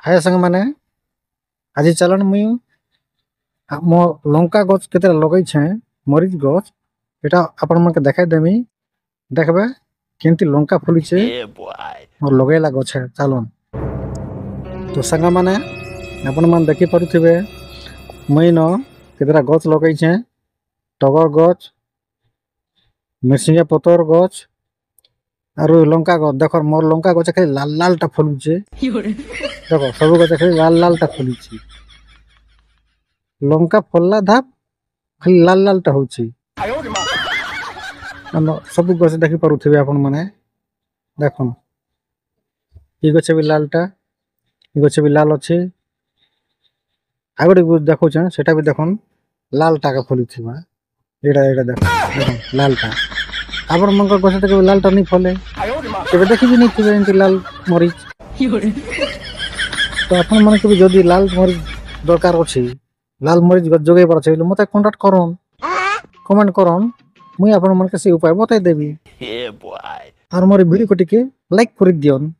हाय संग माने आज चलन मुई मो लंका गछ केते लगै छै मरीच गछ एटा अपन मन के देखाई देमी देखबे केनती लंका फुली छै मोर लगैला गछ है चलन तो संग माने अपन मन देखि परुथिबे मुई न केतेरा गछ लगै छै टगर गछ मिरसिंगा पतर गछ आरो लंका गछ देखो मोर लंका गछ खाली लाल लाल टा फुली छै देखो सब गछ खाली लाल लाल टा फुली छै लंका फल्ला धाप खाली लाल लाल टा होची सब गछ देखि परुथिबे अपन माने देखन ई गछ भी लाल टा ई गछ भी लाल अछि आगोटे गछ देखौ छ सेटा भी देखन लाल टा का फुली छिबा एडा एडा देखन लाल टा आबर मन को गछ तक लाल टा नहीं फले केबे देखि भी नहीं थिबे एंती लाल मरीच तो अपन मन के भी जदी लाल मरीच दरकार अछि लाल मरीच जोगे पर छै मते कांटेक्ट करन कमेंट करन मुई अपन मन के से उपाय बताई देबी और मोर वीडियो को टिके लाइक कर दियन।